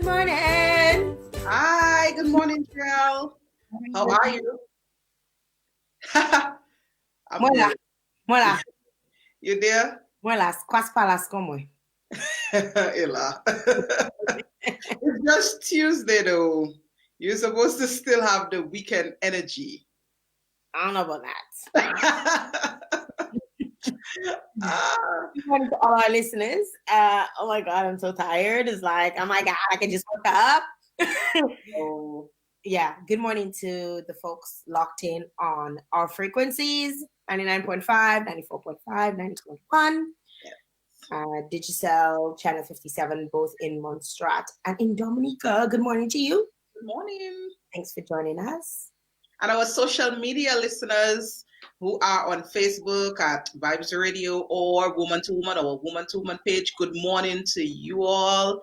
Good morning. Hi, good morning, Jael. How are you? I'm Mola, good. mola, You there? mola, squas palas como. Ella. It's just Tuesday though. You're supposed to still have the weekend energy. I don't know about that. Ah, Good morning to all our listeners. Oh my God, I'm so tired. It's like, oh my God, I can just wake up. oh, Yeah, good morning to the folks locked in on our frequencies, 99.5, 94.5, 90.1. yeah. Digicel, Channel 57, both in Montserrat and in Dominica. Good morning to you. Good morning. Thanks for joining us. And our social media listeners who are on Facebook at Vibes Radio or Woman2Woman or Woman2Woman page, good morning to you all.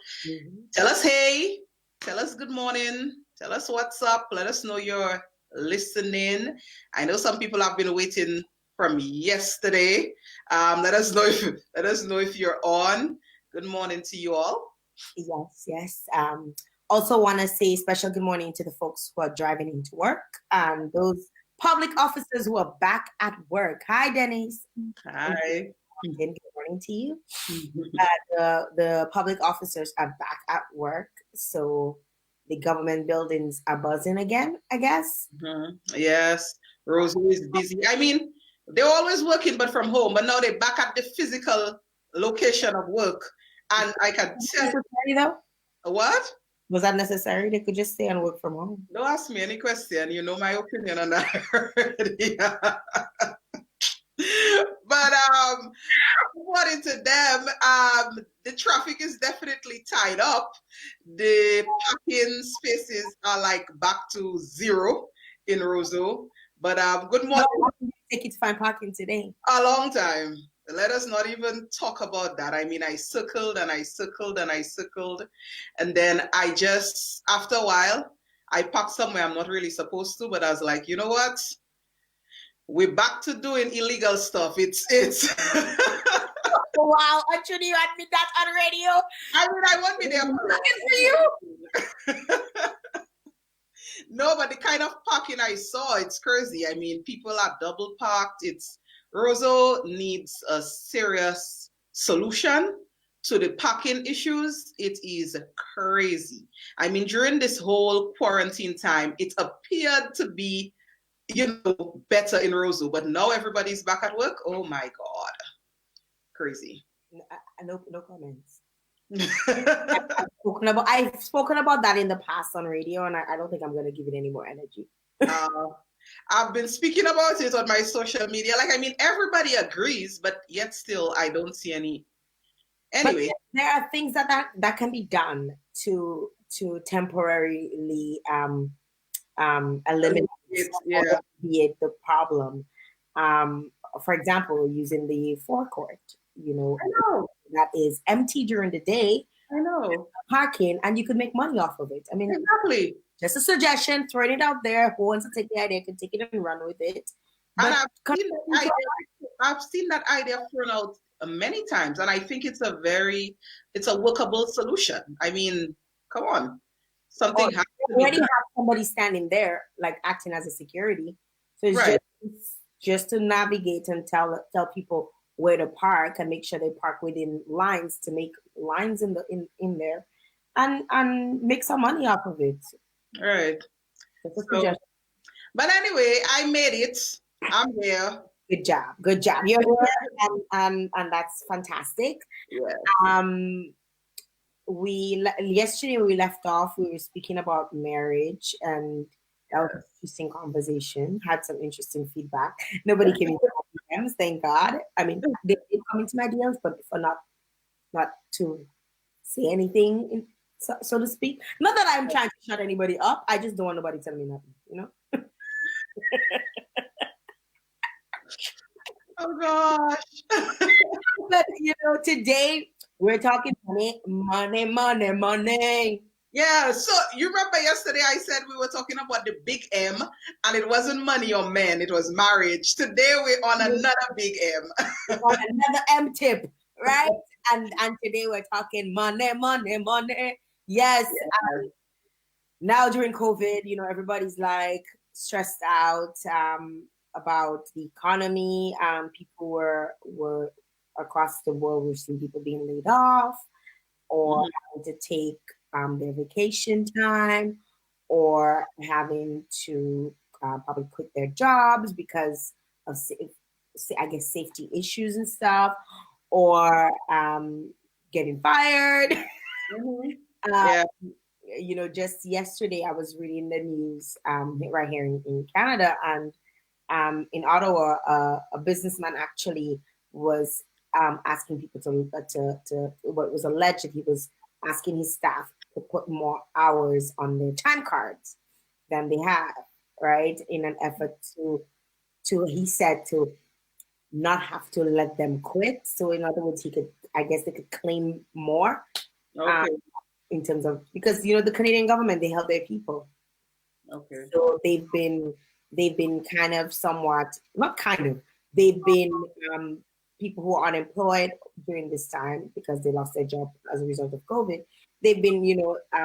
Tell us hey, tell us good morning, tell us what's up, let us know you're listening. I know some people have been waiting from yesterday. Let us know if you're on. Good morning to you all. Yes. Also want to say special good morning to the folks who are driving into work and those public officers who are back at work. Hi, Dennis. Hi. Good morning to you. The public officers are back at work, so the government buildings are buzzing again, I guess. Yes, Rosie is busy. I mean, they're always working, but from home. But now they're back at the physical location of work, and I can tell. Necessary though? What? Was that necessary? They could just stay and work from home. Don't ask me any question. You know my opinion on that already. But according to them, the traffic is definitely tied up. The parking spaces are like back to zero in Roseau. But good morning. Take it to find parking today. A long time. Let us not even talk about that. I mean, I circled and I circled and I circled. And then I just, after a while, I parked somewhere I'm not really supposed to, but I was like, you know what? We're back to doing illegal stuff. It's Wow, actually you admit that on radio. I mean, I won't be there for you. No, but the kind of parking I saw, it's crazy. I mean, people are double parked. Roseau needs a serious solution to the parking issues. It is crazy. I mean, during this whole quarantine time, it appeared to be, better in Roseau, but now everybody's back at work. Oh my God. Crazy. No comments. I've spoken about that in the past on radio, and I don't think I'm going to give it any more energy. I've been speaking about it on my social media. Like, I mean, everybody agrees, but yet still, I don't see any. Anyway, but there are things that can be done to temporarily eliminate the problem. For example, using the forecourt, that is empty during the day. I know. Parking, and you could make money off of it. I mean, exactly. Just a suggestion, throwing it out there. Who wants to take the idea can take it and run with it. And I've seen that idea thrown out many times, and I think it's a workable solution. I mean, come on, something has to be already have somebody standing there, like acting as a security. So it's right. just to navigate and tell people where to park and make sure they park within lines to make lines in there, and make some money off of it. Right. But anyway, I made it. I'm here. Good job. You're here, and that's fantastic. Yeah. Yesterday we left off. We were speaking about marriage, and that was an interesting conversation. Had some interesting feedback. Nobody came into my DMs, thank God. I mean, they did come into my DMs, but for not to say anything, so to speak. Not that I'm trying to shut anybody up. I just don't want nobody telling me nothing. Oh gosh. But today we're talking money. Yeah, so you remember yesterday I said we were talking about the big M, and it wasn't money or men, it was marriage. Today we're on another big M. On another M tip, right? And today we're talking money. Yes. Yeah. Now during COVID, everybody's like stressed out about the economy. People were across the world. We're seeing people being laid off or having to take their vacation time or having to probably quit their jobs because of, I guess, safety issues and stuff, or getting fired. Yeah. Just yesterday I was reading the news right here in Canada, and in Ottawa, a businessman actually was asking people to what was alleged that he was asking his staff to put more hours on their time cards than they have, right? In an effort to he said to not have to let them quit. So in other words, I guess they could claim more. Okay. In terms of, because the Canadian government, they help their people. Okay. So they've been kind of somewhat, not kind of, they've been people who are unemployed during this time because they lost their job as a result of COVID. They've been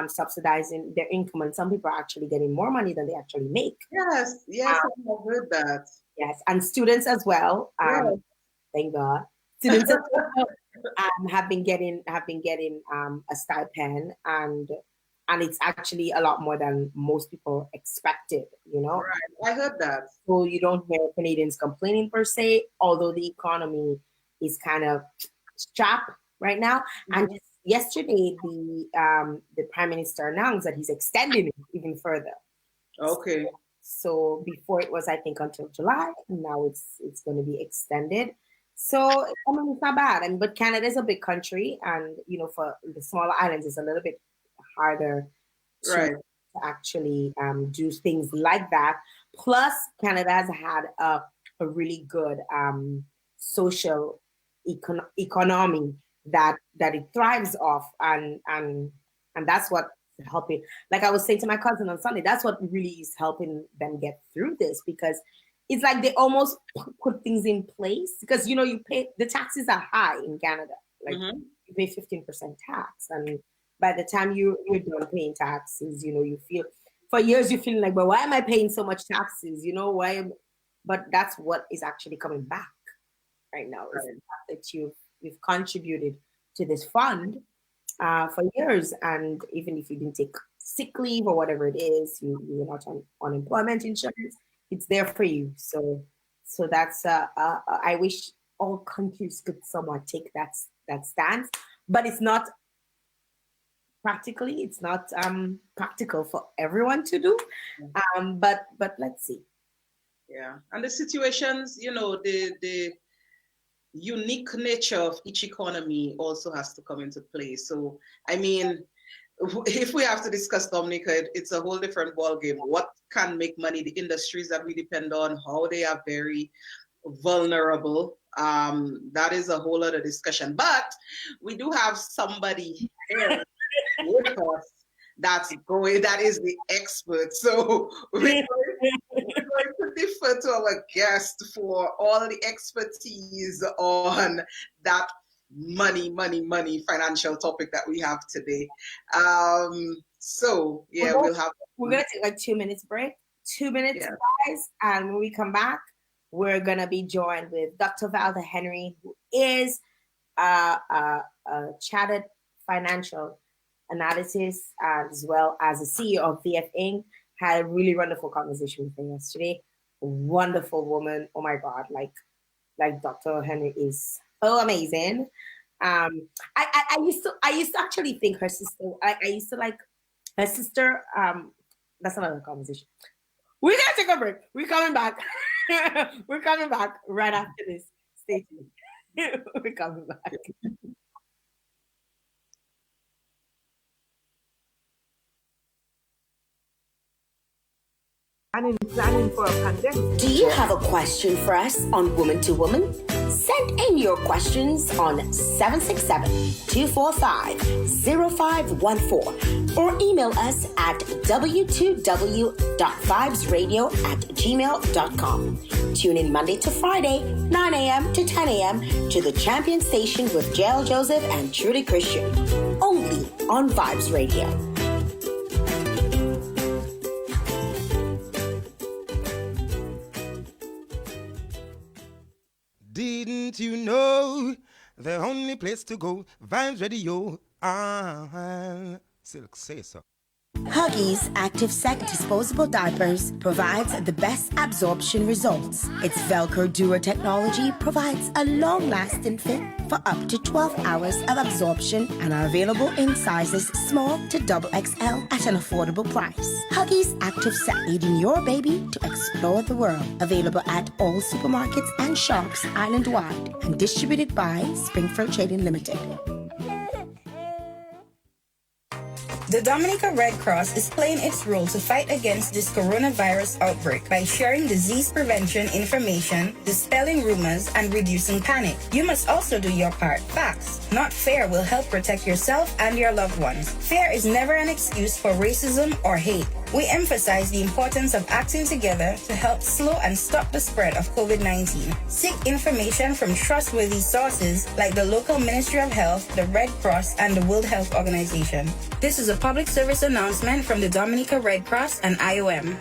subsidizing their income, and some people are actually getting more money than they actually make. Yes. Yes, I've heard that. Yes, and students as well. Yes. Thank God, students as well, have been getting a stipend, and it's actually a lot more than most people expected. Right. I heard that. So you don't hear Canadians complaining per se, although the economy is kind of strapped right now. And just yesterday, the Prime Minister announced that he's extending it even further. Okay. So before it was, I think, until July, and now it's going to be extended. So it's not bad. But Canada is a big country, and for the smaller islands, it's a little bit harder Right. to actually do things like that. Plus, Canada has had a really good social economy that it thrives off, and that's what helping. Like I was saying to my cousin on Sunday, that's what really is helping them get through this, because it's like they almost put things in place, because you pay, the taxes are high in Canada. Like you pay 15% tax, and by the time you're done paying taxes, you feel, for years you feel like, but why am I paying so much taxes? Why? But that's what is actually coming back right now. Is the fact that you've contributed to this fund for years, and even if you didn't take sick leave or whatever it is, you were not on unemployment insurance, it's there for you. So that's I wish all countries could somewhat take that stance, but it's not practically, it's not practical for everyone to do. But let's see. Yeah, and the situations, the unique nature of each economy also has to come into play. So, I mean, if we have to discuss, Dominica, it's a whole different ballgame. What can make money? The industries that we depend on, how they are very vulnerable. That is a whole other discussion. But we do have somebody here with us that is the expert. So we're going to defer to our guest for all the expertise on that money financial topic that we have today. So yeah, we're gonna take like 2 minutes break. 2 minutes, guys, and when we come back, we're gonna be joined with Dr. Valda Henry, who is a chartered financial analysis, as well as the CEO of VF Inc. Had a really wonderful conversation with her yesterday. Wonderful woman. Oh my God, like Dr. Henry is so amazing. I used to actually think her sister. I used to like her sister. That's another conversation. We're gonna take a break. We're coming back. We're coming back right after this. Stay tuned. We're coming back. Planning for a pandemic. Do you have a question for us on Woman2Woman? Send in your questions on 767-245-0514 or email us at w2w.vibesradio@gmail.com. Tune in Monday to Friday, 9 a.m. to 10 a.m. to the Champion Station with Jael Joseph and Trudy Christian. Only on Vibes Radio. Didn't you know the only place to go, Vibes Radio? Silk say so. Huggies Active Set Disposable Diapers provides the best absorption results. Its Velcro Dura technology provides a long-lasting fit for up to 12 hours of absorption and are available in sizes small to XXL at an affordable price. Huggies Active Set, aiding your baby to explore the world. Available at all supermarkets and shops island-wide and distributed by Springfield Trading Limited. The Dominica Red Cross is playing its role to fight against this coronavirus outbreak by sharing disease prevention information, dispelling rumors, and reducing panic. You must also do your part fast. Not Fair will help protect yourself and your loved ones. Fair is never an excuse for racism or hate. We emphasize the importance of acting together to help slow and stop the spread of COVID-19. Seek information from trustworthy sources like the local Ministry of Health, the Red Cross, and the World Health Organization. This is a public service announcement from the Dominica Red Cross and IOM.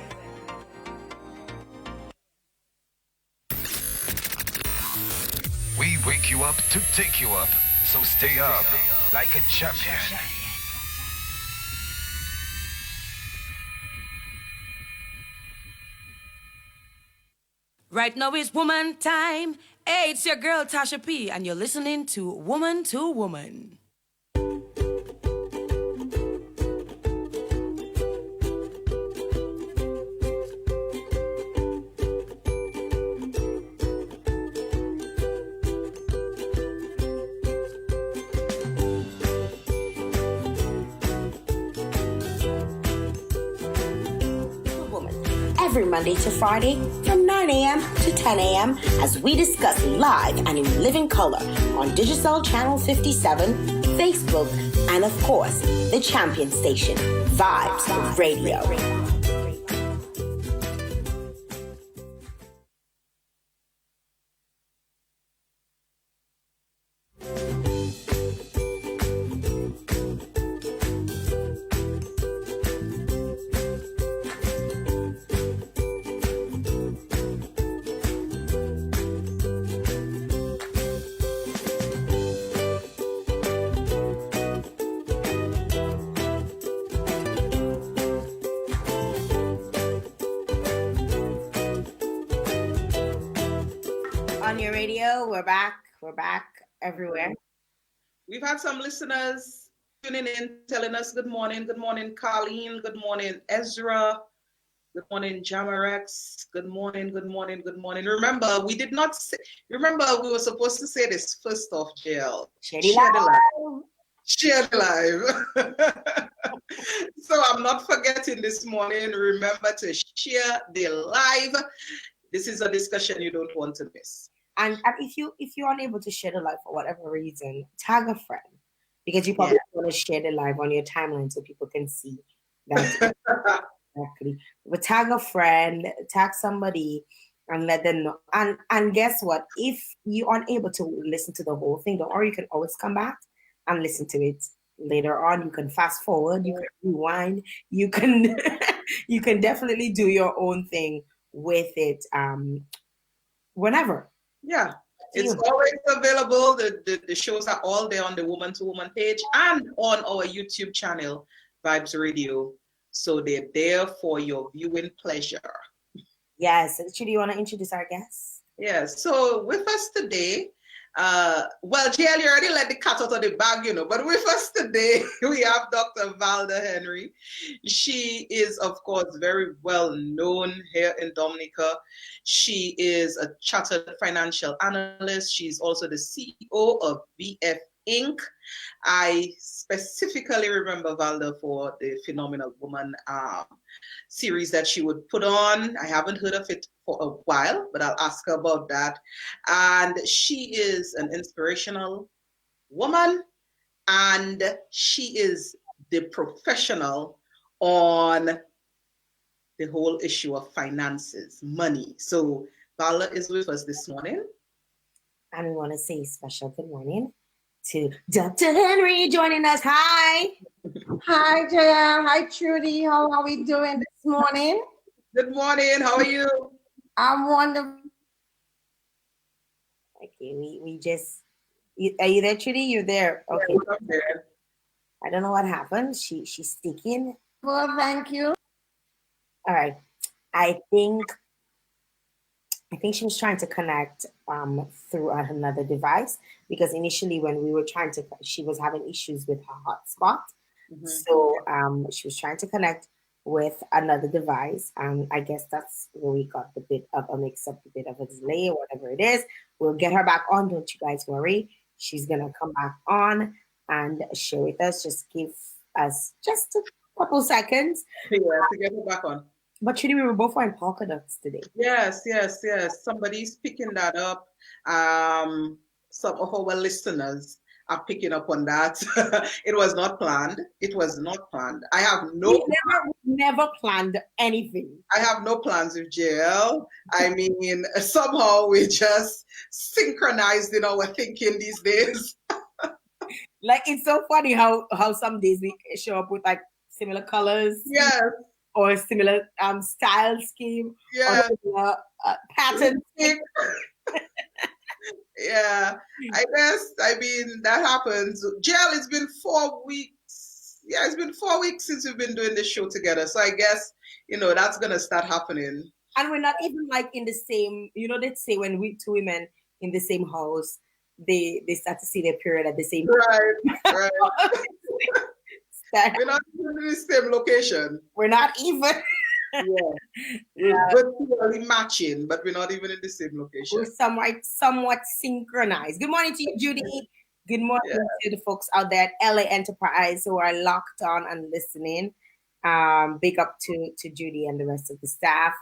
We wake you up to take you up, so stay up like a champion. Right now it's woman time. Hey, it's your girl Tasha P, and you're listening to Woman2Woman. Every Monday to Friday from 9 a.m. to 10 a.m. as we discuss live and in living color on Digicel Channel 57, Facebook, and of course, the champion station, Vibes Radio. On your radio, we're back everywhere. We've had some listeners tuning in, telling us good morning. Good morning, Colleen. Good morning, Ezra. Good morning, Jamarex. Good morning, good morning, good morning. Remember, we were supposed to say this first off, Jael. Share the live. Share the live. So I'm not forgetting this morning. Remember to share the live. This is a discussion you don't want to miss. And if you're unable to share the live for whatever reason, tag a friend, because you probably want to share the live on your timeline so people can see that. Exactly. But tag a friend, tag somebody, and let them know. And guess what? If you're unable to listen to the whole thing, don't worry, you can always come back and listen to it later on. You can fast forward, you can rewind, you can you can definitely do your own thing with it whenever. Yeah, it's always available. The shows are all there on the Woman2Woman page and on our YouTube channel, Vibes Radio. So they're there for your viewing pleasure. Yes. Trudy, you want to introduce our guests? Yes. So with us today, well, Jael, you already let the cat out of the bag, but with us today, we have Dr. Valda Henry. She is, of course, very well known here in Dominica. She is a chartered financial analyst. She's also the CEO of VF Inc. I specifically remember Valda for the Phenomenal Woman series that she would put on. I haven't heard of it for a while, but I'll ask her about that. And she is an inspirational woman, and she is the professional on the whole issue of finances, money. So Valda is with us this morning. And we want to say special good morning to Dr. Henry joining us. Hi. Hi, Jael. Hi, Trudy. How are we doing this morning? Good morning. How are you? I'm wonderful. Okay, we just. Are you there, Trudy? You're there. Okay. Yes, I'm there. I don't know what happened. She's sticking. Well, thank you. All right. I think she was trying to connect through another device because initially when we were trying to, she was having issues with her hotspot. Mm-hmm. So she was trying to connect with another device. I guess that's where we got the bit of a mix-up, a bit of a delay or whatever it is. We'll get her back on. Don't you guys worry. She's gonna come back on and share with us. Just give us just a couple seconds. Yeah, to get her back on. But Trudy, we were both wearing polka dots today. Yes. Somebody's picking that up. Some of our listeners are picking up on that. It was not planned. I have we never planned anything. I have no plans with Jael. I mean, somehow we just synchronized in our thinking these days. Like, it's so funny how some days we show up with like similar colors. Yes. Or similar style scheme. Yeah. Or similar, pattern. Yeah, I guess. I mean, that happens. Jael, it's been 4 weeks. Yeah, it's been 4 weeks since we've been doing this show together. So I guess, that's going to start happening. And we're not even like in the same, they'd say when two women in the same house, they start to see their period at the same time. Right. We're not even in the same location. We're not even. We're virtually matching, but we're not even in the same location. We're somewhat synchronized. Good morning to you, Judy. Good morning to the folks out there at LA Enterprise who are locked on and listening. Big up to Judy and the rest of the staff.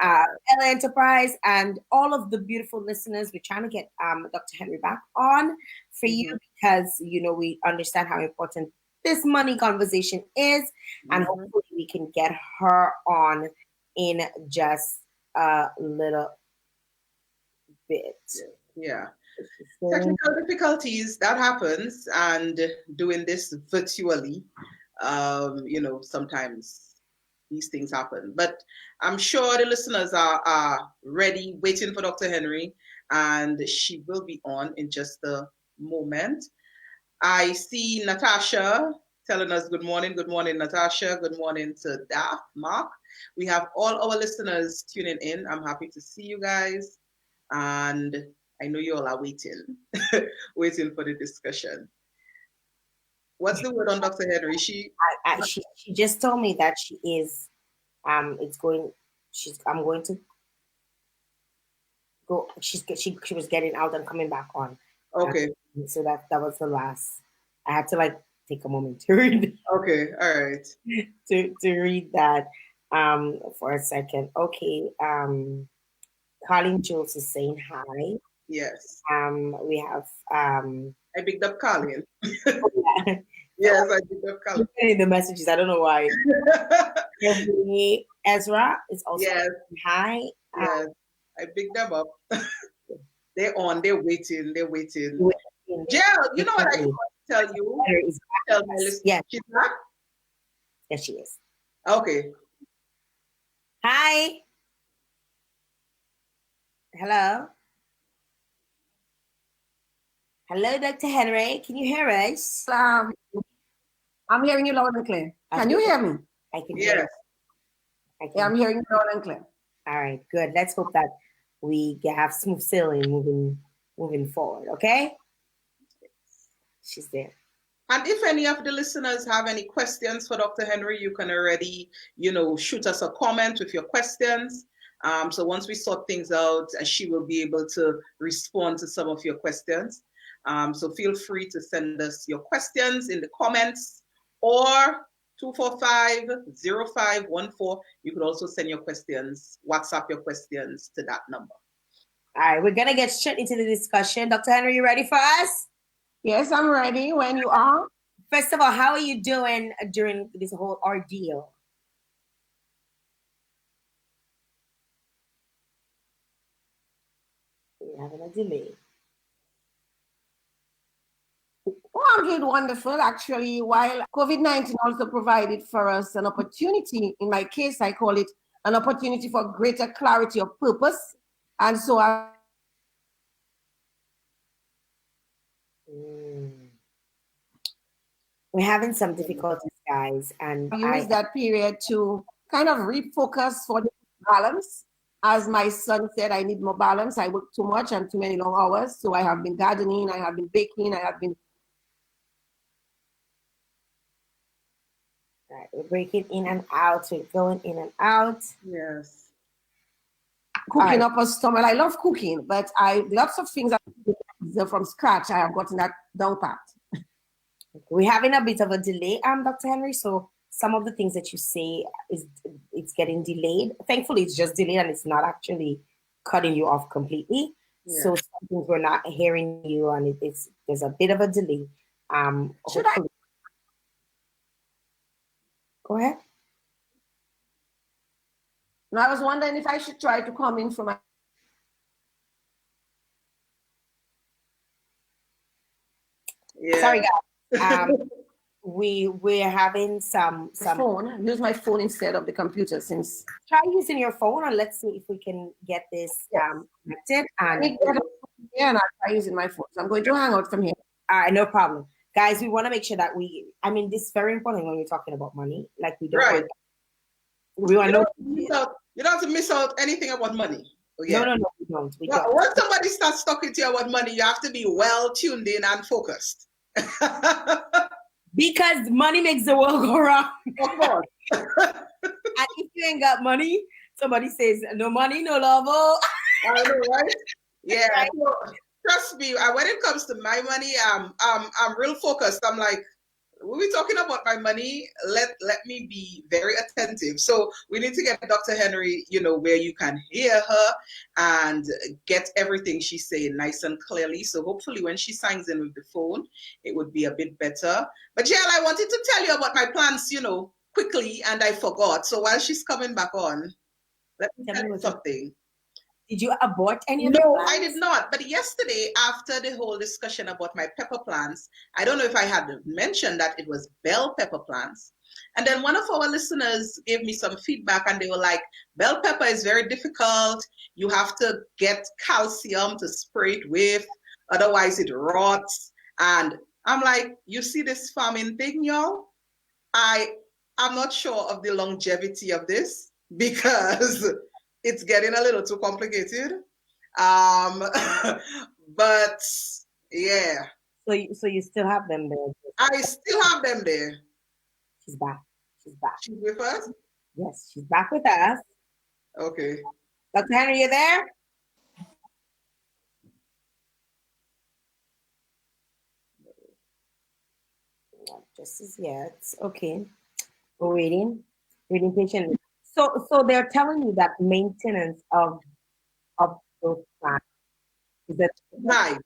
LA Enterprise and all of the beautiful listeners. We're trying to get Dr. Henry back on for you because, we understand how important this money conversation is, and hopefully we can get her on in just a little bit. Yeah. Technical difficulties, that happens, and doing this virtually, sometimes these things happen. But I'm sure the listeners are ready, waiting for Dr. Henry, and she will be on in just a moment. I see Natasha telling us good morning. Good morning, Natasha. Good morning to Daph, Mark. We have all our listeners tuning in. I'm happy to see you guys. And I know you all are waiting, waiting for the discussion. What's the word on Dr. Henry? She just told me that she is, I'm going to go. She was getting out and coming back on. Okay. So that was the last. I had to take a moment to read. Okay, all right. to read that for a second. Okay. Colin Jules is saying hi. Yes. We have I picked up Colin. Yes, I picked up Colin. In the messages, I don't know why. Ezra is also saying hi. Yes, I picked them up. They're waiting. Jael, you know what I want to tell you? Tell my listeners. Yes. She's back? Yes, she is. Okay. Hi. Hello. Hello, Dr. Henry. Can you hear us? I'm hearing you loud and clear. Can you hear me? I can hear you. I'm hearing you loud and clear. All right, good. Let's hope that we have smooth sailing moving forward, okay? She's there. And if any of the listeners have any questions for Dr. Henry, you can already, shoot us a comment with your questions. So once we sort things out, she will be able to respond to some of your questions. So feel free to send us your questions in the comments or 245-0514. You could also send your questions, WhatsApp your questions to that number. All right, we're going to get straight into the discussion. Dr. Henry, you ready for us? Yes, I'm ready when you are. First of all, how are you doing during this whole ordeal? We're having a delay. Oh, I'm doing wonderful, actually. While COVID-19 also provided for us an opportunity, in my case, I call it an opportunity for greater clarity of purpose. And so I We're having some difficulties, guys, and used that period to kind of refocus for the balance. As my son said, I need more balance. I work too much and too many long hours. So I have been gardening, I have been baking, I have been right, we're breaking in and out. We're going in and out. Yes. cooking up a stomach. I love cooking, but I lots of things from scratch. I have gotten that down pat. We're having a bit of a delay, Dr. Henry. So some of the things that you say it's getting delayed. Thankfully, it's just delayed and it's not actually cutting you off completely. Yeah. So some things we're not hearing you, and there's a bit of a delay. Should I go ahead? No, I was wondering if I should try to come in from. Yeah. Sorry, guys. We're having some phone. Use my phone instead of the computer. Since try using your phone and let's see if we can get this connected. And yeah, and I'll try using my phone. So I'm going to hang out from here. All right, no problem, guys. We want to make sure that this is very important when we're talking about money. Like we don't. Right. We want you don't have to miss out anything about money. Oh, yeah. No, we don't. We don't. When somebody starts talking to you about money, you have to be well tuned in and focused. Because money makes the world go round. Of course. And if you ain't got money, somebody says, no money, no love. I know, right? Yeah. Right. Trust me, when it comes to my money, I'm real focused. I'm like, when we're talking about my money, let me be very attentive. So we need to get Dr. Henry, where you can hear her and get everything she's saying nice and clearly. So hopefully when she signs in with the phone, it would be a bit better. But Jael, I wanted to tell you about my plans, quickly, and I forgot. So while she's coming back on, let me tell you something. Did you abort any of your plans? No, I did not. But yesterday, after the whole discussion about my pepper plants, I don't know if I had mentioned that it was bell pepper plants. And then one of our listeners gave me some feedback and they were like, bell pepper is very difficult. You have to get calcium to spray it with, otherwise it rots. And I'm like, you see this farming thing, y'all? I'm not sure of the longevity of this because it's getting a little too complicated. But yeah. So you still have them there? I still have them there. She's back. She's with us? Yes, she's back with us. Okay. Dr. Henry, you there? Not just as yet. Okay. We're waiting patiently. So they're telling you that maintenance of those plants is that right?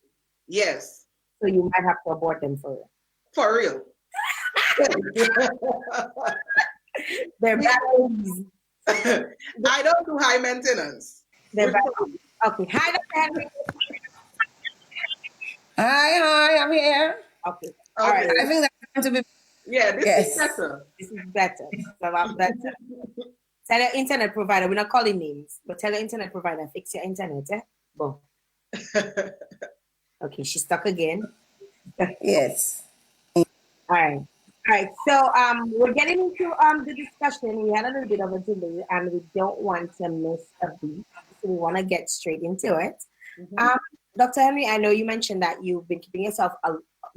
Yes. So you might have to abort them for real. For real. They're batteries. I don't do high maintenance. They're batteries. Okay. Hi, Dr. Henry. Hi, I'm here. Okay. All right. I think that's going to be. Yeah, this is better. This is better. It's a lot better. Tell your internet provider, we're not calling names, but tell your internet provider, fix your internet, Boom. Okay, she's stuck again. Yes. All right. So we're getting into the discussion. We had a little bit of a delay and we don't want to miss a beat. So we want to get straight into it. Mm-hmm. Dr. Henry, I know you mentioned that you've been keeping yourself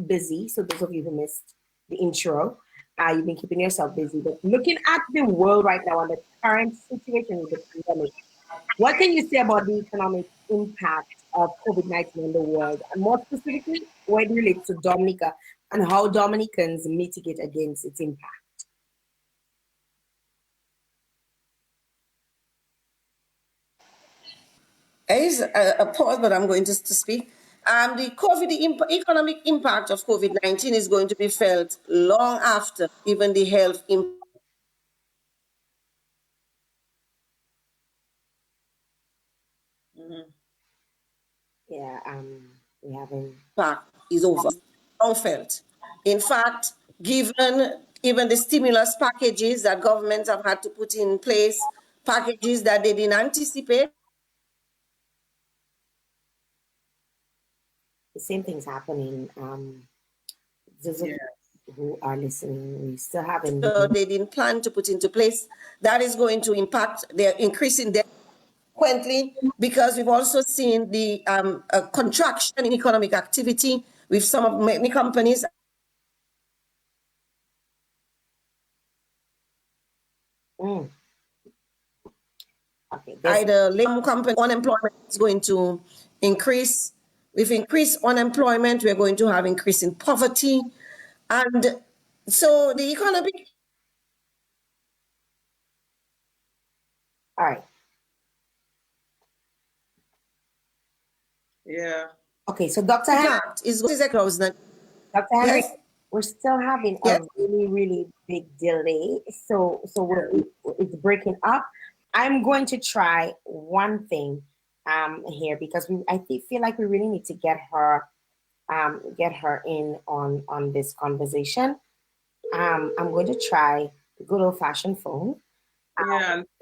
busy. So those of you who missed the intro, you've been keeping yourself busy. But looking at the world right now and the current situation with the pandemic, what can you say about the economic impact of COVID-19 in the world? And more specifically, where it relates to Dominica and how Dominicans mitigate against its impact? There is a pause, but I'm going to speak. The economic impact of COVID-19 is going to be felt long after even the health impact. Yeah, we haven't. Impact is over. long felt. In fact, given even the stimulus packages that governments have had to put in place, packages that they didn't anticipate. The same thing's happening. Those of you who are listening, we still haven't. They didn't plan to put into place. That is going to impact their increasing debt consequently, because we've also seen the contraction in economic activity with some of many companies. Okay, either labor company unemployment is going to increase. With increased unemployment, we're going to have increase in poverty, and so the economic. All right. Yeah. Okay, so Dr. Henry, Dr. Henry, yes? we're still having a really, really big delay. So it's breaking up. I'm going to try one thing here because I feel like we really need to get her in on this conversation. I'm going to try the good old fashioned phone.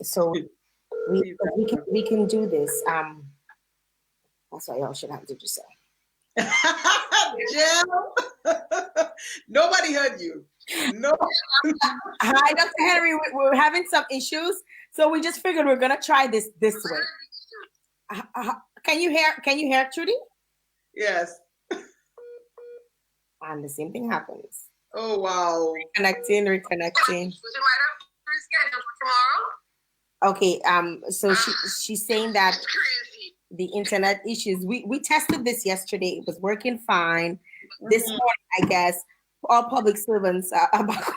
So we can do this. That's what y'all should have to just say. Jael, nobody heard you. No. Hi, Dr. Henry. We're having some issues, so we just figured we're gonna try this way. Can you hear Trudy? Yes. And the same thing happens. Oh wow. Reconnecting. Would you mind rescheduling for tomorrow? Okay. So she's saying that the internet issues. We tested this yesterday. It was working fine. This morning, I guess, all public servants are back.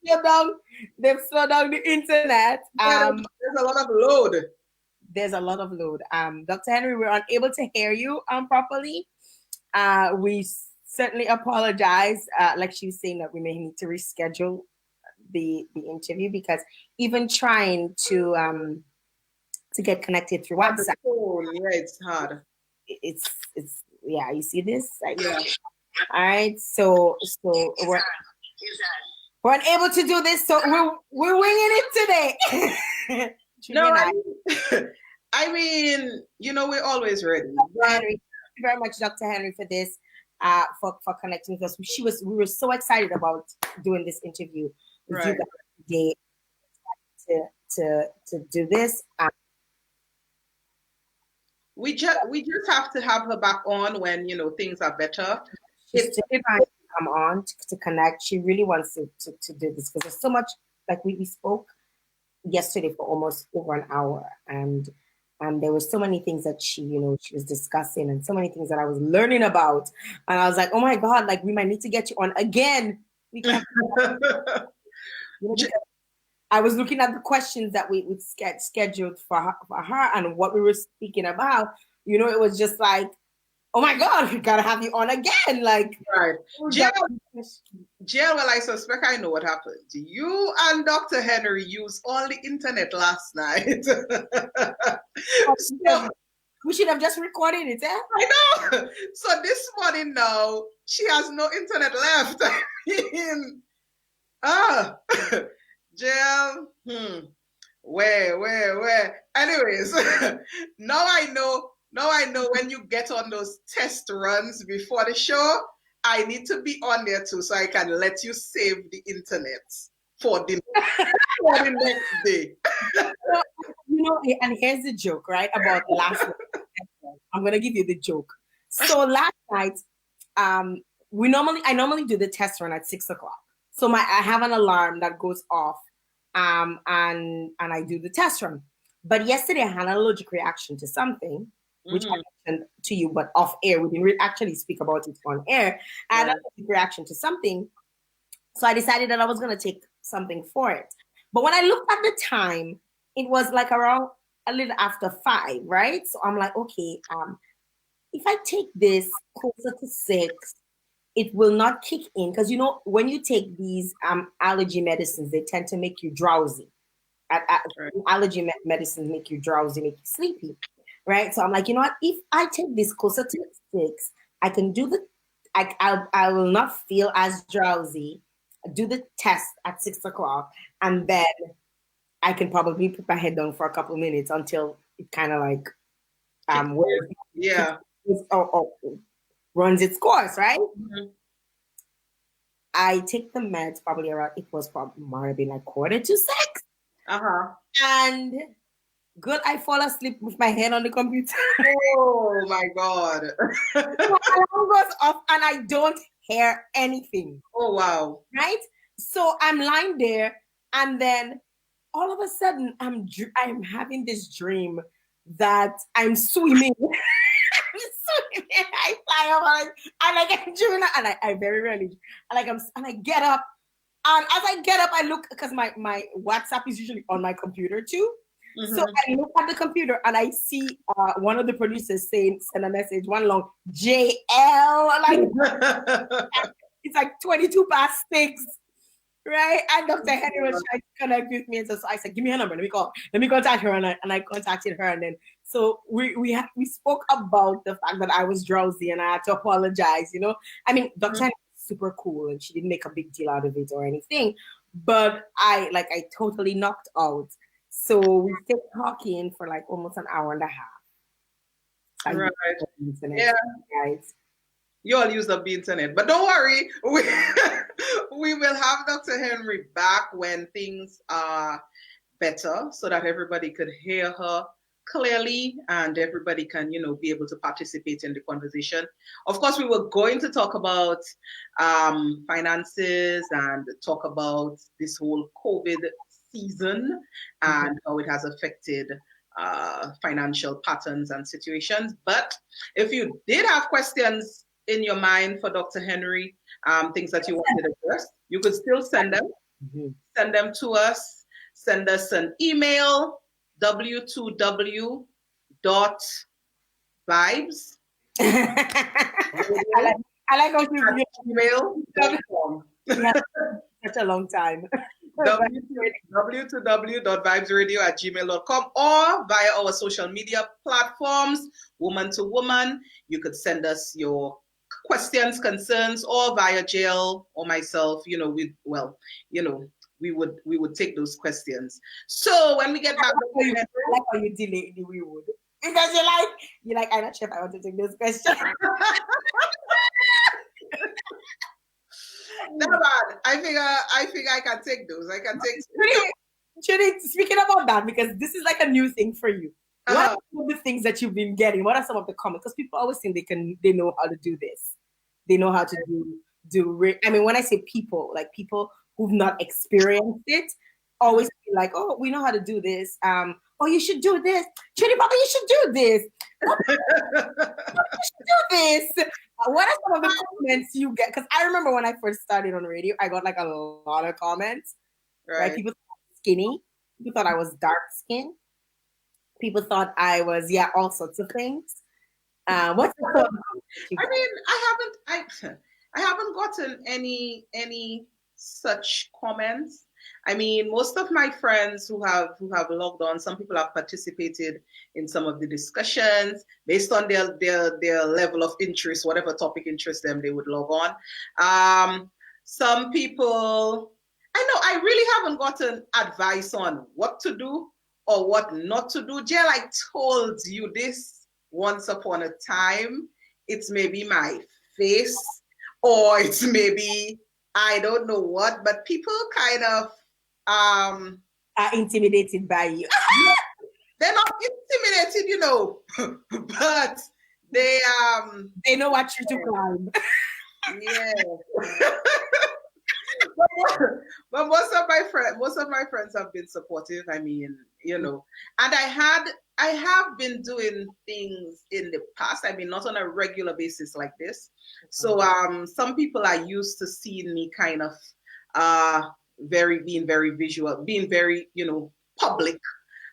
So they've slowed down the internet. There's a lot of load. There's a lot of load. Dr. Henry, we're unable to hear you properly. We certainly apologize. Like she was saying, that we may need to reschedule the interview, because even trying to get connected through WhatsApp, it's hard. It's yeah. You see this? Yeah. All right. So we're unable to do this. So we're winging it today. No, I mean, we're always ready. Henry, thank you very much, Dr. Henry, for this. For connecting with us. We were so excited about doing this interview with you guys today to do this. We just have to have her back on when things are better. She's still trying to come on to connect. She really wants to do this because there's so much. Like we spoke yesterday for almost over an hour, and there were so many things that she was discussing, and so many things that I was learning about, and I was like, oh my God, like we might need to get you on again. We can't. I was looking at the questions that we scheduled for her and what we were speaking about. It was just like, oh my God, we gotta have you on again. Like, right. Jael, well, I suspect I know what happened. You and Dr. Henry used all the internet last night. So, we should have just recorded it, eh? I know. So this morning now, she has no internet left. Jael, where? Anyways, now I know when you get on those test runs before the show, I need to be on there too, so I can let you save the internet for the next day. And here's the joke, right? About last night. I'm gonna give you the joke. So last night, I normally do the test run at 6:00. So I have an alarm that goes off, and I do the test run. But yesterday I had an allergic reaction to something, which I mentioned to you, but off air. We didn't actually speak about it on air. I had an allergic reaction to something, so I decided that I was gonna take something for it. But when I looked at the time, it was like around a little after 5, right? So I'm like, okay, if I take this closer to 6, it will not kick in, because when you take these allergy medicines, they tend to make you drowsy. Allergy medicines make you drowsy, make you sleepy, right? So I'm like, you know what? If I take this closer to 6, I can do I will not feel as drowsy. Do the test at 6 o'clock, and then I can probably put my head down for a couple of minutes until it kind of like yeah, or runs its course, right? Mm-hmm. I take the meds probably around. It was probably might have been like 5:45. And good, I fall asleep with my head on the computer. Oh my God. My alarm goes off and I don't hear anything. Oh wow. Right? So I'm lying there, and then all of a sudden I'm having this dream that I'm swimming. I'm swimming. I fly over and I'm dreaming, and I very rarely and I get up. And as I get up, I look, because my WhatsApp is usually on my computer too. Mm-hmm. So I look at the computer and I see one of the producers send a message, one long JL, like it's like 22:06, right? And Dr. Henry was trying to connect with me, and so I said, "Give me her number. Let me contact her." And I contacted her, and then so we spoke about the fact that I was drowsy and I had to apologize. You know, I mean, Dr. Henry was super cool, and she didn't make a big deal out of it or anything, but I totally knocked out. So we stayed talking for like almost an hour and a half. Right. Yeah. Guys. You all use up the internet, but don't worry. We will have Dr. Henry back when things are better, so that everybody could hear her clearly and everybody can, be able to participate in the conversation. Of course, we were going to talk about finances and talk about this whole COVID season and how it has affected financial patterns and situations. But if you did have questions in your mind for Dr. Henry, things that you wanted to address, you could still send them. Send them to us. Send us an email, w2w.vibes. I like how you email.com. That's a long time. w2w.vibesradio@gmail.com or via our social media platforms, Woman2Woman. You could send us your questions, concerns, or via Jael or myself. We would take those questions. So when we get back, I like how you delay the we would, because you're like I'm not sure if I want to take those questions. No, bad. I think I can take those. I can take. Trudy, speaking about that, because this is like a new thing for you. What are some of the things that you've been getting? What are some of the comments? Because people always think they know how to do this. They know how to do. I mean, when I say people, like people who've not experienced it, always be like, "Oh, we know how to do this. Oh, you should do this, Trudy, Papa. You should do this. You should do this." What are some of the comments you get? Because I remember when I first started on radio, I got like a lot of comments. Right? People thought I was skinny. People thought I was dark skinned. People thought I was all sorts of things. What's the I haven't gotten any such comments. I mean, most of my friends who have logged on, some people have participated in some of the discussions based on their level of interest, whatever topic interests them, they would log on. Some people, I know, I really haven't gotten advice on what to do or what not to do. Jael, I told you this once upon a time. It's maybe my face or it's maybe I don't know what, but people kind of are intimidated by you. They're not intimidated, but they know what you to climb. Yeah. But most of my friends have been supportive. I mean, and I have been doing things in the past. I mean, not on a regular basis like this. So some people are used to seeing me kind of being very visual, being very, public.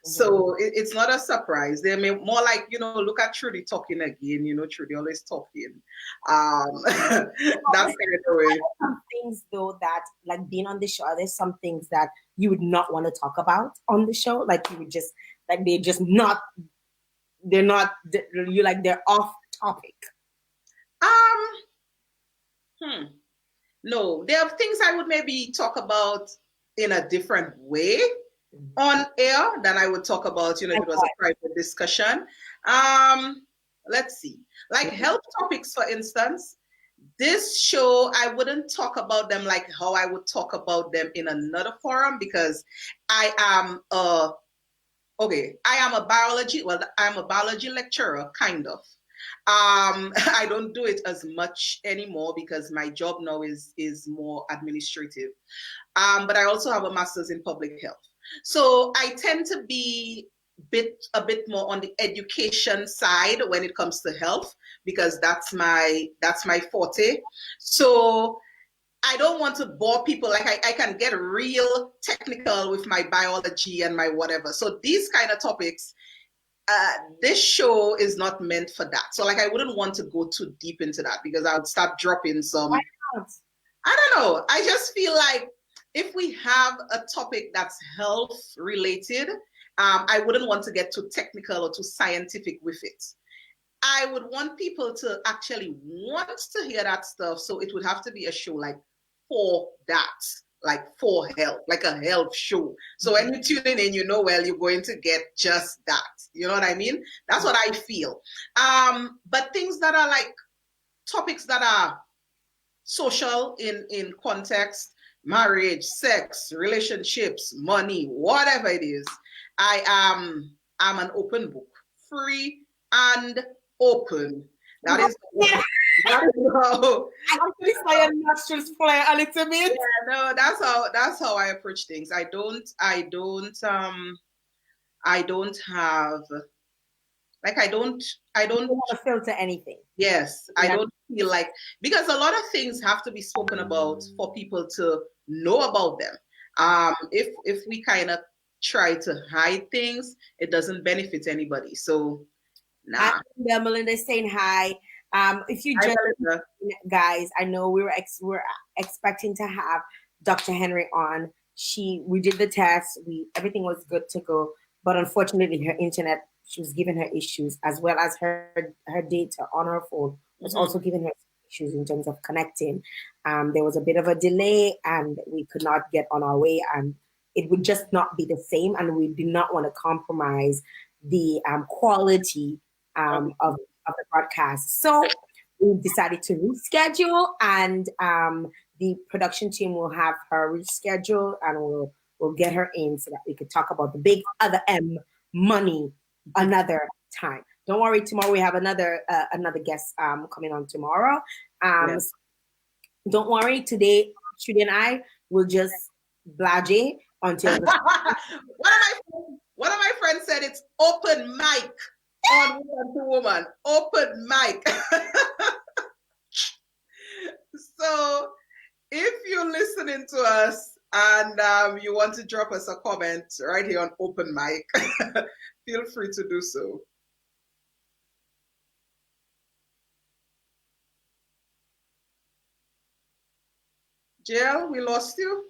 So it's not a surprise. They're more like, look at Trudy talking again, Trudy always talking. That's kind of the way. Some things though that, like being on the show, there's some things that you would not want to talk about on the show. Like you would just, like they just not they're not, you like they're off topic? No, there are things I would maybe talk about in a different way on air than I would talk about, if it was a private discussion. Let's see, like health topics, for instance. This show, I wouldn't talk about them like how I would talk about them in another forum, because I'm a biology lecturer, kind of. I don't do it as much anymore because my job now is more administrative. But I also have a master's in public health. So I tend to be a bit more on the education side when it comes to health, because that's my forte. So I don't want to bore people. Like I can get real technical with my biology and my whatever. So these kind of topics, this show is not meant for that. So like I wouldn't want to go too deep into that, because I would start dropping some. Why not? I don't know. I just feel like if we have a topic that's health related, I wouldn't want to get too technical or too scientific with it. I would want people to actually want to hear that stuff. So it would have to be a show like for that, like for health, like a health show. So when you tune in, you're going to get just that. You know what I mean? That's what I feel. But things that are like topics that are social in context, marriage, sex, relationships, money, whatever it is, I'm an open book, free and open. That is how I actually saw your nostrils flare a little bit. Yeah, no, that's how I approach things. I don't want to filter anything. Yes, I don't feel like, because a lot of things have to be spoken about for people to know about them. If we kind of try to hide things, it doesn't benefit anybody. So, nah. Melinda is saying hi. If you just guys, I know we're expecting to have Dr. Henry on. We did the test. Everything was good to go, but unfortunately, her internet, she was giving her issues, as well as her data on her phone was also giving her issues in terms of connecting. There was a bit of a delay, and we could not get on our way, and it would just not be the same, and we did not want to compromise the quality of the broadcast. So we decided to reschedule, and the production team will have her reschedule, and we'll get her in so that we could talk about the big other M, money, another time. Don't worry, tomorrow we have another guest coming on tomorrow. Yes. Don't worry, today Trudy and I will just blage until one of my friends said it's open mic on Woman2Woman. Open mic. So if you're listening to us and you want to drop us a comment right here on open mic, feel free to do so. Jael, we lost you.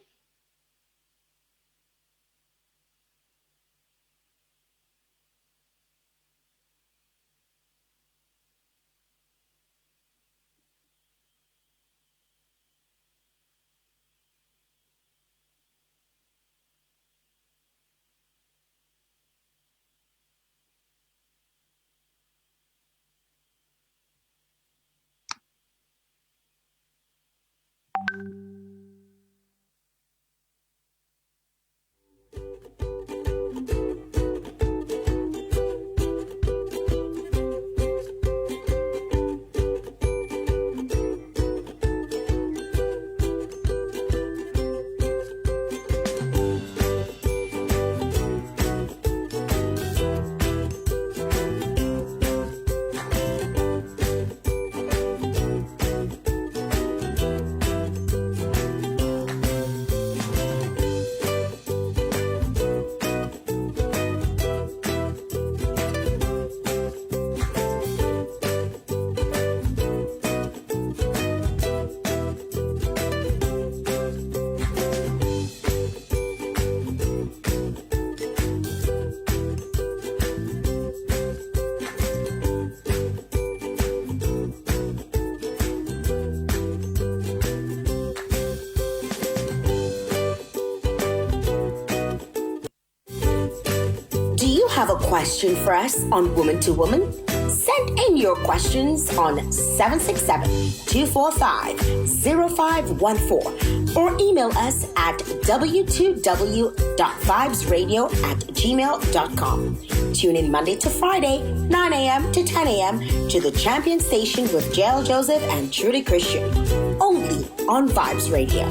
have a question for us on Woman to Woman? Send in your questions on 767-245-0514 or email us at w2w.vibesradio@gmail.com. Tune in Monday to Friday, 9 a.m. to 10 a.m. to the Champion Station with Jael Joseph and Trudy Christian, only on Vibes Radio.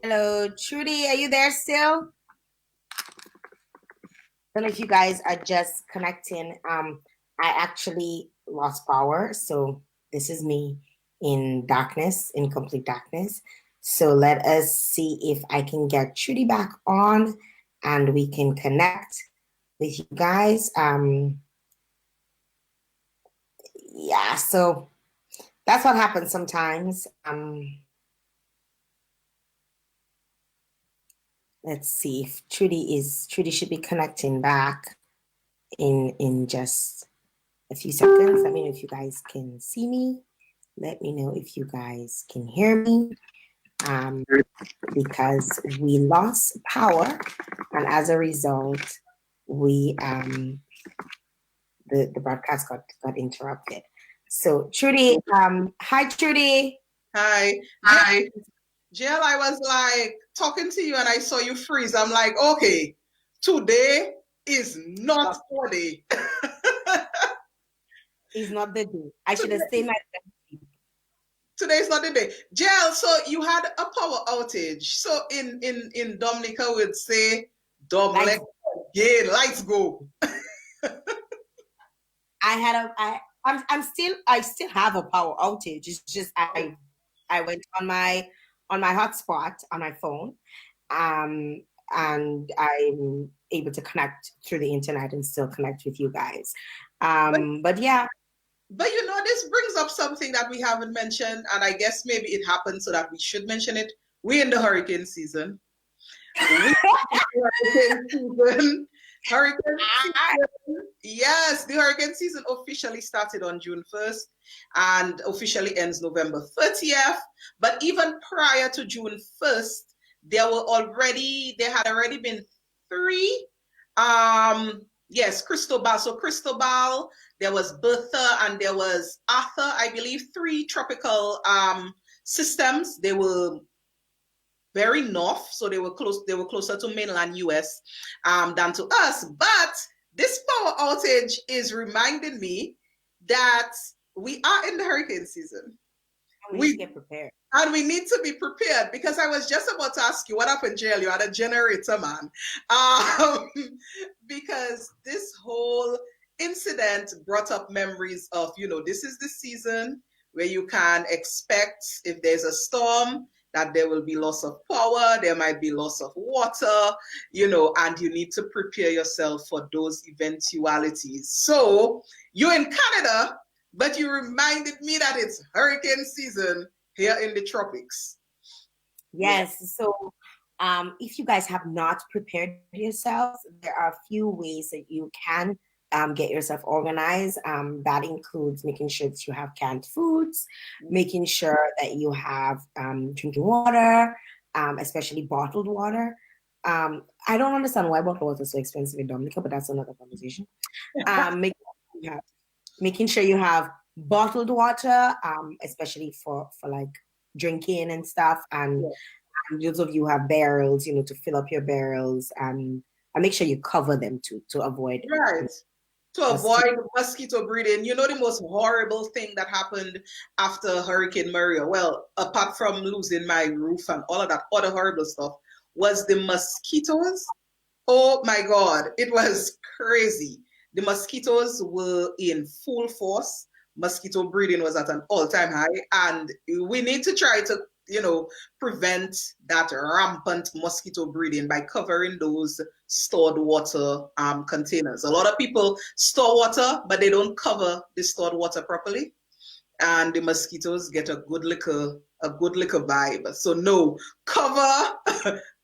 Hello, Trudy, are you there still? I don't know if you guys are just connecting. I actually lost power, so this is me in darkness, in complete darkness. So let us see if I can get Trudy back on and we can connect with you guys. Yeah, so that's what happens sometimes. Let's see if Trudy should be connecting back in just a few seconds. Let me know if you guys can see me. Let me know if you guys can hear me. Because we lost power, and as a result, we the broadcast got interrupted. So Trudy, hi Trudy. Hi. Jael, I was like talking to you and I saw you freeze. I'm like, okay, today is not our day. It's not the day. I should have stayed my Today's not the day. Jael, so you had a power outage. So in Dominica would say, lights go. I still have a power outage. It's just I went on my hotspot on my phone, and I'm able to connect through the internet and still connect with you guys. But yeah. But this brings up something that we haven't mentioned, and I guess maybe it happened so that we should mention it. We're in the hurricane season. Yes, the hurricane season officially started on June 1st and officially ends November 30th. But even prior to June 1st, there had already been 3 Cristobal. So Cristobal, there was Bertha, and there was Arthur, I believe, 3 tropical systems. They were very north, so they were closer to mainland US than to us. But this power outage is reminding me that we are in the hurricane season. We need to get prepared. And we need to be prepared, because I was just about to ask you, what happened, Jael? You had a generator, man. Because this whole incident brought up memories of, this is the season where you can expect, if there's a storm, that there will be loss of power, there might be loss of water, and you need to prepare yourself for those eventualities. So you're in Canada, but you reminded me that it's hurricane season here in the tropics. Yes. Yeah. So if you guys have not prepared yourselves, there are a few ways that you can get yourself organized. That includes making sure that you have canned foods, making sure that you have drinking water, especially bottled water. I don't understand why bottled water is so expensive in Dominica, but that's another conversation. Making sure you have bottled water, especially for like drinking and stuff. And those of you who have barrels, to fill up your barrels and and make sure you cover them to avoid. Right. To avoid mosquito breeding. You know the most horrible thing that happened after Hurricane Maria? Well, apart from losing my roof and all of that other horrible stuff, was the mosquitoes. Oh my God, it was crazy. The mosquitoes were in full force. Mosquito breeding was at an all-time high, and we need to try to, prevent that rampant mosquito breeding by covering those stored water containers. A lot of people store water, but they don't cover the stored water properly, and the mosquitoes get a good liquor vibe. So no, cover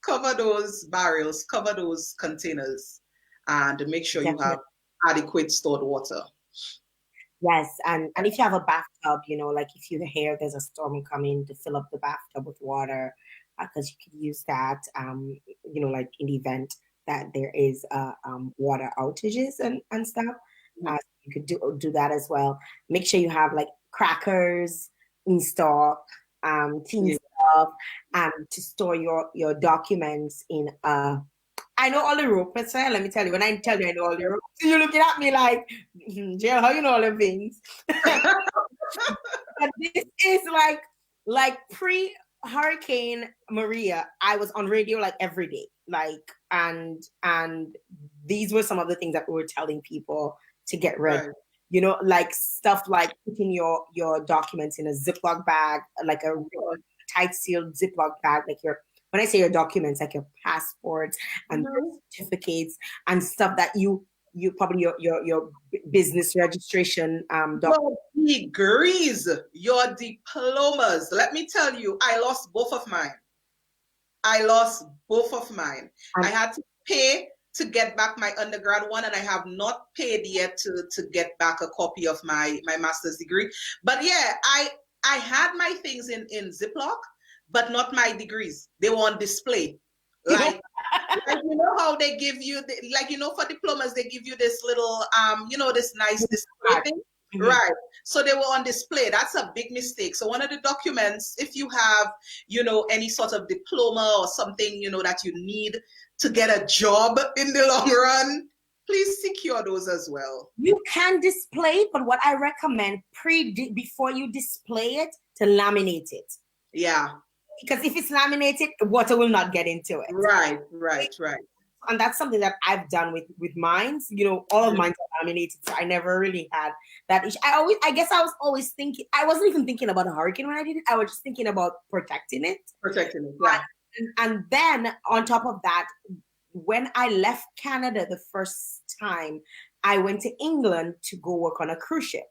cover those barrels, cover those containers, and make sure you have adequate stored water. Yes, and if you have a bathtub, like if you hear there's a storm coming, to fill up the bathtub with water, because you could use that, like in the event that there is water outages and stuff. You could do that as well. Make sure you have like crackers in stock, teen stuff, to store your documents in I know all the ropes, sir. Let me tell you, when I tell you I know all the ropes, you're looking at me like, Jael, how you know all the things? But this is like pre-Hurricane Maria, I was on radio like every day. Like, and these were some of the things that we were telling people to get ready. Right. Like stuff like putting your documents in a Ziploc bag, like a tight sealed Ziploc bag, like when I say your documents, like your passports and certificates and stuff that you probably your business registration. Your degrees, your diplomas. Let me tell you, I lost both of mine. I had to pay to get back my undergrad one, and I have not paid yet to get back a copy of my master's degree. But yeah, I had my things in Ziploc, but not my degrees. They were on display. Like how they give you, for diplomas, they give you this little, this nice display thing. Mm-hmm. Right. So they were on display. That's a big mistake. So one of the documents, if you have, any sort of diploma or something, that you need to get a job in the long run, please secure those as well. You can display it, but what I recommend before you display it, to laminate it. Yeah. Because if it's laminated, water will not get into it. Right. And that's something that I've done with mine. All of mine are laminated, so I never really had that issue. I guess I was always thinking, I wasn't even thinking about a hurricane when I did it. I was just thinking about protecting it. Yeah. And then on top of that, when I left Canada the first time, I went to England to go work on a cruise ship.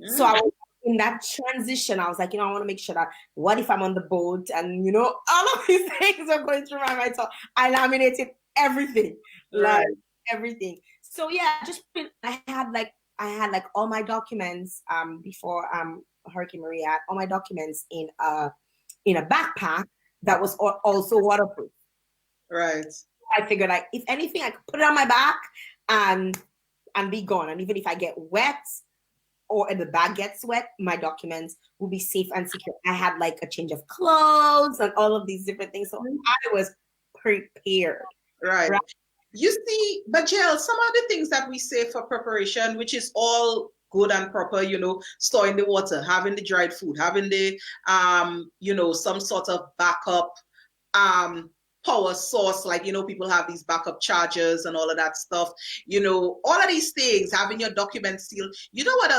So I was in that transition. I was like, I want to make sure that what if I'm on the boat and, all of these things are going through my mind. So I laminated everything, like everything. So yeah, I had all my documents before Hurricane Maria. I had all my documents in a backpack that was also waterproof. Right. I figured if anything, I could put it on my back and be gone. And even if I get wet or if the bag gets wet, my documents will be safe and secure. I had like a change of clothes and all of these different things. So I was prepared. Right. You see, but Jael, some of the things that we say for preparation, which is all good and proper, storing the water, having the dried food, having the, some sort of backup power source, like, people have these backup chargers and all of that stuff, all of these things, having your documents sealed. You know what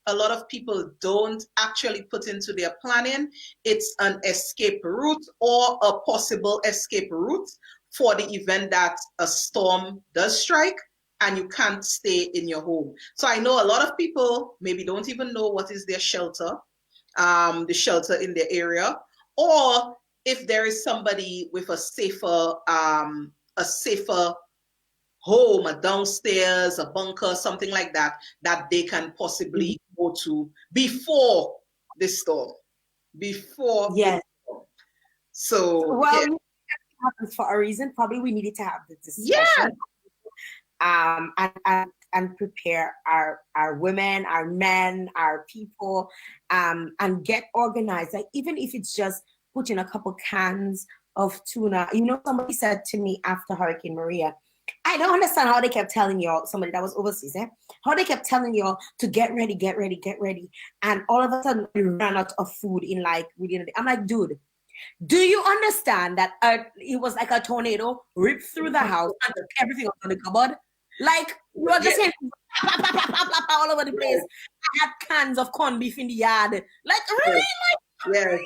a lot of people don't actually put into their planning? It's an escape route or a possible escape route for the event that a storm does strike and you can't stay in your home. So I know a lot of people maybe don't even know what is their shelter, the shelter in their area, or if there is somebody with a safer home, a downstairs, a bunker, something like that they can possibly go to before the storm. Yes. So happens for a reason. Probably we needed to have this discussion. And prepare our women, our men, our people, and get organized. Like even if it's just putting a couple cans of tuna. Somebody said to me after Hurricane Maria, I don't understand how they kept telling y'all, somebody that was overseas, how they kept telling y'all to get ready, get ready, get ready. And all of a sudden we ran out of food in like within a day. I'm like, dude, do you understand that it was like a tornado ripped through the house and took everything out of the cupboard? Like, you were just saying, all over the place. I had cans of corned beef in the yard. Like, really? Yes.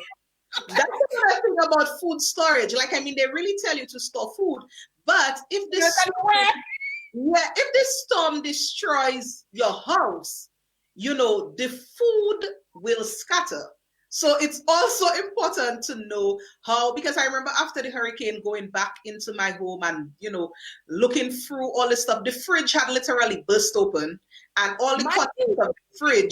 That's another thing about food storage. Like, I mean, they really tell you to store food. But if this storm destroys your house, you know, the food will scatter. So it's also important to know how, because I remember after the hurricane going back into my home and, you know, looking through all the stuff, the fridge had literally burst open and all the contents of the fridge.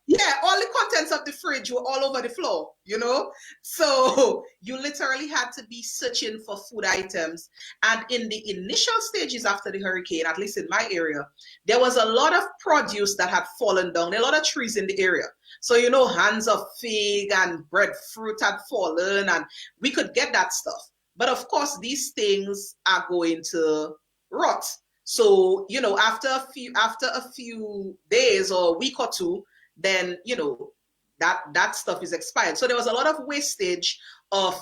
Yeah, all the contents of the fridge were all over the floor, you know? So you literally had to be searching for food items. And in the initial stages after the hurricane, at least in my area, there was a lot of produce that had fallen down, a lot of trees in the area. So, you know, hands of fig and breadfruit had fallen and we could get that stuff. But of course, these things are going to rot. So, you know, after a few days or a week or two, then, you know, that stuff is expired. So there was a lot of wastage of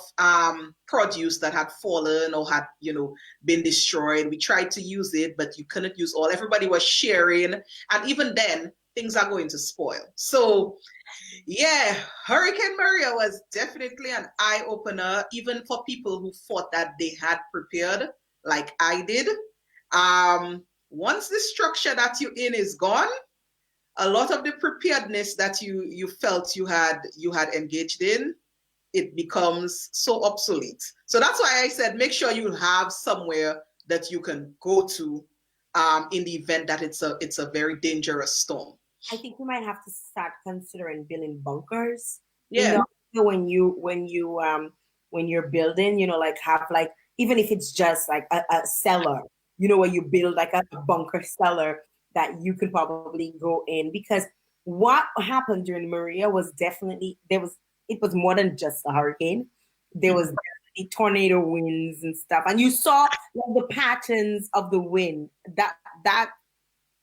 produce that had fallen or had, you know, been destroyed. We tried to use it, but you couldn't use all. Everybody was sharing. And even then, things are going to spoil. So, yeah, Hurricane Maria was definitely an eye-opener, even for people who thought that they had prepared, like I did. Once the structure that you're in is gone, a lot of the preparedness that you felt you had engaged in, it becomes so obsolete. So that's why I said make sure you have somewhere that you can go to in the event that it's a very dangerous storm. I think you might have to start considering building bunkers. Yeah. You know, when you're building, you know, like have like, even if it's just like a cellar, you know, where you build like a bunker cellar that you could probably go in, because what happened during Maria was definitely, it was more than just a hurricane. There was definitely tornado winds and stuff. And you saw like, the patterns of the wind that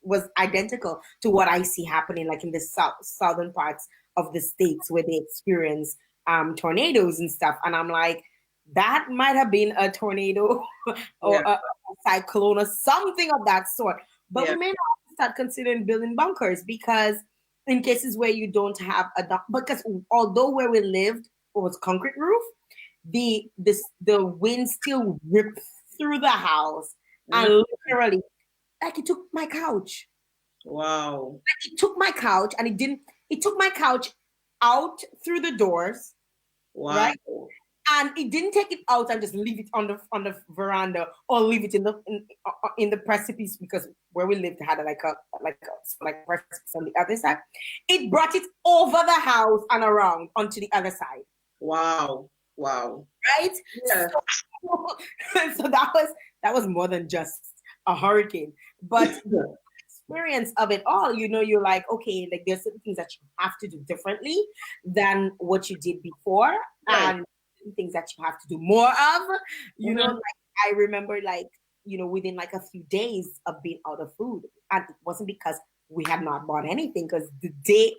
was identical to what I see happening like in the southern parts of the states where they experience tornadoes and stuff. And I'm like, that might have been a tornado or a cyclone or something of that sort. But we may not start considering building bunkers, because in cases where you don't have because although where we lived was concrete roof, the wind still ripped through the house and literally, like, it took my couch. Wow. Like, it took my couch and it took my couch out through the doors. Wow. Right? And it didn't take it out and just leave it on the veranda or leave it in the precipice, because where we lived had like a precipice on the other side. It brought it over the house and around onto the other side. Wow. Right? Yeah. So that was more than just a hurricane. But the experience of it all, you know, you're like, okay, like there's certain things that you have to do differently than what you did before. Right. And things that you have to do more of, you know, like I remember, like, you know, within like a few days of being out of food, and it wasn't because we had not bought anything, because the day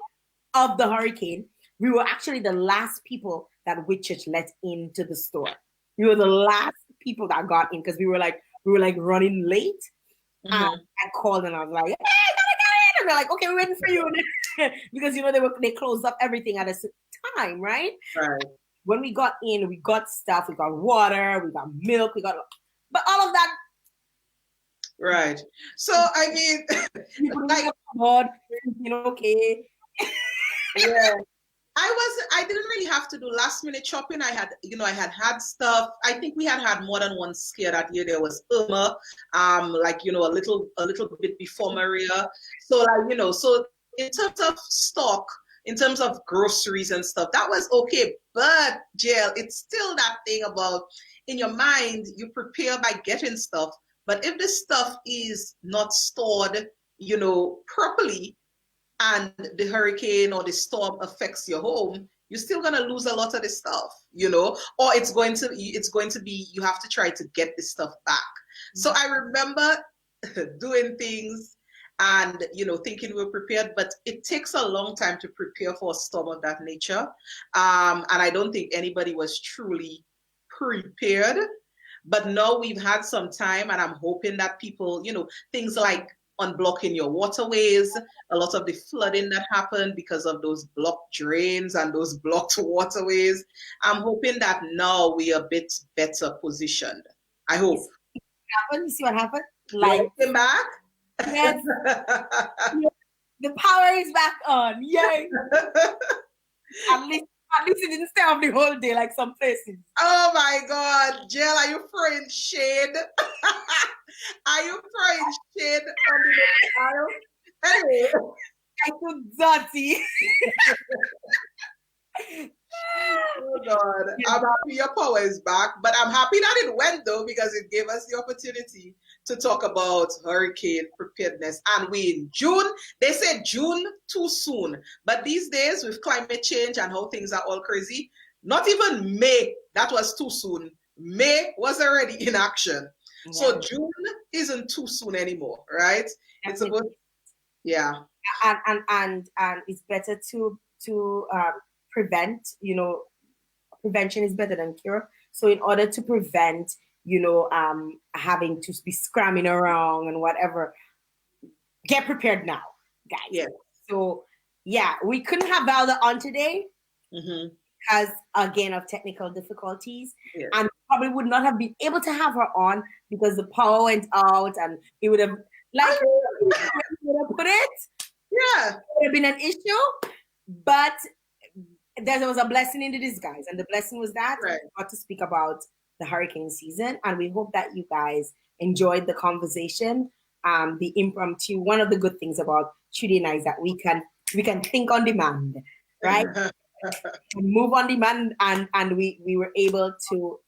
of the hurricane, we were actually the last people that we church let into the store. We were the last people that got in, because we were like running late. I called and I was like, hey, gotta get in. And they're like, okay, we're waiting for you. Because, you know, they closed up everything at a certain time, right? Right. When we got in, we got stuff. We got water, we got milk, but all of that. Right. So, I mean, like, you know, okay. Yeah. I didn't really have to do last minute shopping. I had stuff. I think we had more than one scare that year. There was Irma, like, you know, a little bit before Maria. So, like, you know, so in terms of stock, in terms of groceries and stuff, that was okay. But Jael, it's still that thing about, in your mind, you prepare by getting stuff. But if the stuff is not stored, you know, properly, and the hurricane or the storm affects your home, you're still gonna lose a lot of the stuff, you know, or it's going to be, you have to try to get the stuff back. So I remember doing things and, thinking we were prepared, but it takes a long time to prepare for a storm of that nature. And I don't think anybody was truly prepared. But now we've had some time, and I'm hoping that people, things like unblocking your waterways, a lot of the flooding that happened because of those blocked drains and those blocked waterways. I'm hoping that now we are a bit better positioned. I hope. You see what happened? Like came back? Yes. The power is back on. Yay. At least it didn't stay off the whole day like some places. Oh my God. Jael, are you throwing shade? Are you throwing shade under the aisle? Anyway. I feel dirty. Oh God. I'm happy your power is back, but I'm happy that it went though, because it gave us the opportunity to talk about hurricane preparedness. And we in June, they said June too soon, but these days with climate change and how things are all crazy, not even May, that was too soon. May was already in action. Yeah. So June isn't too soon anymore, right? It's about, yeah. And it's better to prevent, prevention is better than cure. So in order to prevent, having to be scramming around and whatever, get prepared now, guys. Yeah. So yeah, we couldn't have Valda on today because again of technical difficulties, and probably would not have been able to have her on because the power went out, and it would have put it. Yeah, it would have been an issue, but there was a blessing in the disguise, and the blessing was that we got to speak about the hurricane season, and we hope that you guys enjoyed the conversation, the impromptu. One of the good things about Trudy and I is that we can think on demand, right? Move on demand, and we were able to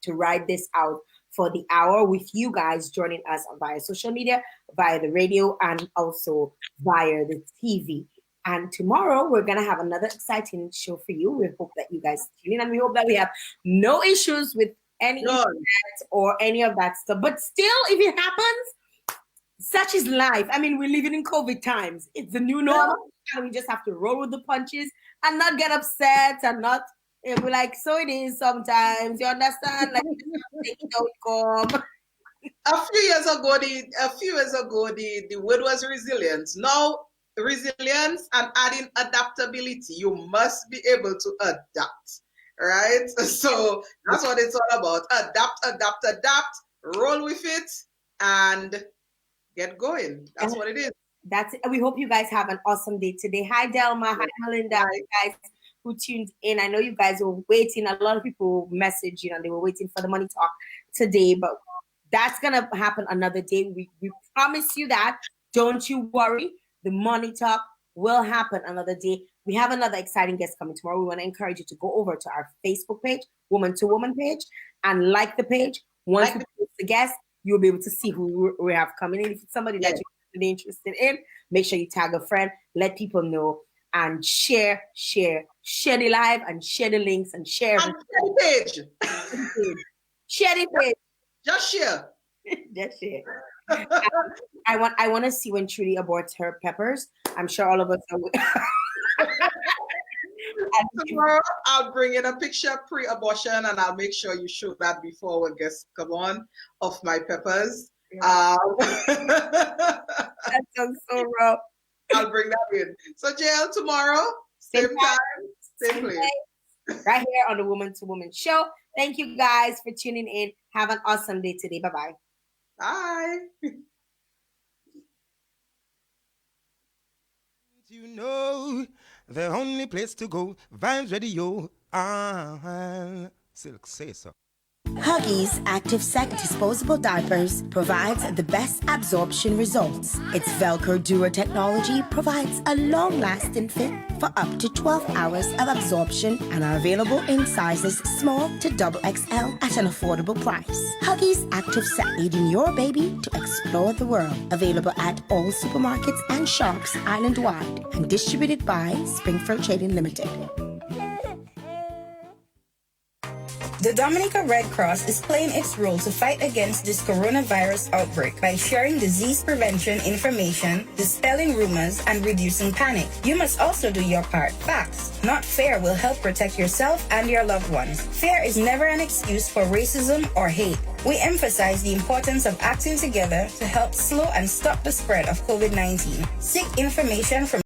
ride this out for the hour with you guys joining us via social media, via the radio, and also via the TV. And tomorrow we're gonna have another exciting show for you. We hope that you guys tune in, and we hope that we have no issues with any internet or any of that stuff. But still, if it happens, such is life. I mean, we're living in COVID times. It's the new normal, and we just have to roll with the punches and not get upset and not be like, so it is sometimes. You understand? Like, take it out, come. A few years ago, the word was resilience. Now, resilience and adding adaptability. You must be able to adapt, right? So that's what it's all about. Adapt, roll with it, and get going. That's what it is. That's it. We hope you guys have an awesome day today. Hi, Delma. Hi, Melinda. Hi, guys who tuned in. I know you guys were waiting. A lot of people messaged, and they were waiting for the money talk today, but that's going to happen another day. We promise you that. Don't you worry. The money talk will happen another day. We have another exciting guest coming tomorrow. We want to encourage you to go over to our Facebook page, Woman2Woman page, and like the page. Once we post the guest, you'll be able to see who we have coming in. If it's somebody that you're interested in, make sure you tag a friend, let people know, and share the live, and share the links, and share the page. Share the page. Just share. Just share. I want to see when Trudy aborts her peppers. I'm sure all of us are. Tomorrow I'll bring in a picture pre-abortion, and I'll make sure you show that before our guests come on of my peppers. Yeah. That sounds so rough. I'll bring that in. So Jael, tomorrow, same time, same place. Right here on the Woman2Woman show. Thank you guys for tuning in. Have an awesome day today. Bye-bye. Bye. You know the only place to go, Vibes Radio. Silk say so. Huggies Active Sec Disposable Diapers provides the best absorption results. Its Velcro Dura technology provides a long-lasting fit for up to 12 hours of absorption and are available in sizes small to XXL at an affordable price. Huggies Active Sec, aiding your baby to explore the world. Available at all supermarkets and shops island-wide and distributed by Springfield Trading Limited. The Dominica Red Cross is playing its role to fight against this coronavirus outbreak by sharing disease prevention information, dispelling rumors, and reducing panic. You must also do your part. Facts, not fear, will help protect yourself and your loved ones. Fear is never an excuse for racism or hate. We emphasize the importance of acting together to help slow and stop the spread of COVID-19. Seek information from